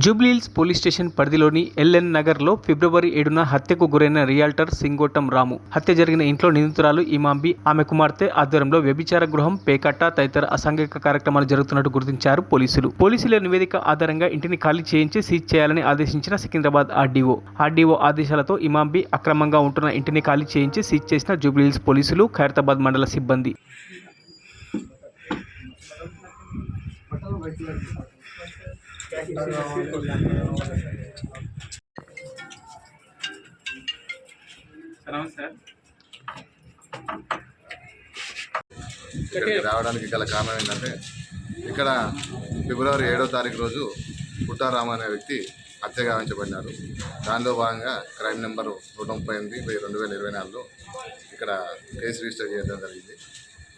Jubilee Hills police station పరిధిలోని LN నగర్లో ఫిబ్రవరి 7న హత్యకు గురైన రియాల్టర్ సింగోటం రాము హత్య జరిగిన ఇంట్లో నిందితురాలు ఇమాంబి ఆమె కుమార్తె ఆధ్వర్యంలో వ్యభిచార గృహం పేకట్ట తదితర అసాంఘిక కార్యక్రమాలు జరుగుతున్నట్టు గుర్తించారు పోలీసుల నివేదిక ఆధారంగా ఇంటిని ఖాళీ చేయించి సీజ్ చేయాలని ఆదేశించిన సికింద్రాబాద్ ఆర్డీఓ ఆదేశాలతో ఇమాంబి అక్రమంగా ఉంటున్న ఇంటిని ఖాళీ చేయించి సీజ్ చేసిన జూబ్లీహిల్స్ పోలీసులు ఖైరతాబాద్ మండల సిబ్బంది. ఇక్కడికి రావడానికి గల కారణం ఏంటంటే ఇక్కడ ఫిబ్రవరి 7వ తారీఖు రోజు పుట్టారామ అనే వ్యక్తి హత్య గావించబడినారు. దానిలో భాగంగా క్రైమ్ నెంబర్ 138/2024లో ఇక్కడ కేసు రిజిస్టర్ చేయడం జరిగింది.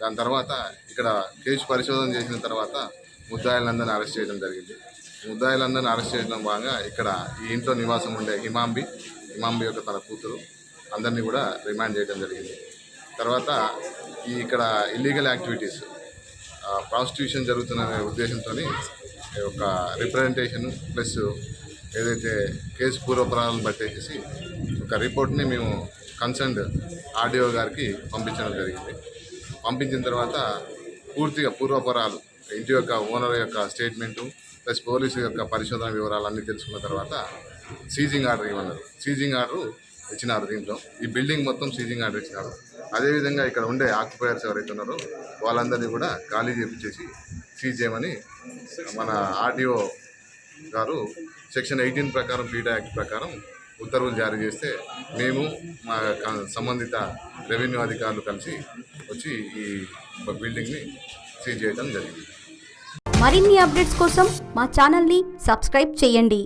దాని తర్వాత ఇక్కడ కేసు పరిశోధన చేసిన తర్వాత ముద్దాయిలందరినీ అరెస్ట్ చేయడం జరిగింది. ముద్దాయిలందరినీ అరెస్ట్ చేయడం భాగంగా ఇక్కడ ఈ ఇంట్లో నివాసం ఉండే ఇమాంబి యొక్క తన కూతురు అందరినీ కూడా రిమాండ్ చేయడం జరిగింది. తర్వాత ఇక్కడ ఇల్లీగల్ యాక్టివిటీస్ ప్రాస్టిట్యూషన్ జరుగుతున్న ఉద్దేశంతో ఒక రిప్రజెంటేషన్ ప్లస్ ఏదైతే కేసు పూర్వపరాలను బట్టేసి ఒక రిపోర్ట్ని మేము కన్సర్న్డ్ ఆర్డీఓ గారికి పంపించడం జరిగింది. పంపించిన తర్వాత పూర్తిగా పూర్వపరాలు ఇంటి యొక్క ఓనర్ యొక్క స్టేట్మెంటు ప్లస్ పోలీసు యొక్క పరిశోధన వివరాలు అన్నీ తెలుసుకున్న తర్వాత సీజింగ్ ఆర్డర్ ఇవ్వన్నారు. సీజింగ్ ఆర్డర్ ఇచ్చినారు. దీంట్లో ఈ బిల్డింగ్ మొత్తం సీజింగ్ ఆర్డర్ ఇచ్చినారు. అదేవిధంగా ఇక్కడ ఉండే ఆక్యుపైయర్స్ ఎవరైతే ఉన్నారో వాళ్ళందరినీ కూడా ఖాళీ చేపించేసి సీజ్ చేయమని మన ఆర్డీఓ గారు సెక్షన్ 18 ప్రకారం పీడా యాక్ట్ ప్రకారం ఉత్తర్వులు జారీ చేస్తే మేము మా సంబంధిత రెవెన్యూ అధికారులు కలిసి వచ్చి ఈ బిల్డింగ్ని సీజ్ చేయడం జరిగింది. మరిన్ని అప్డేట్స్ కోసం మా ఛానల్ని సబ్స్క్రైబ్ చేయండి.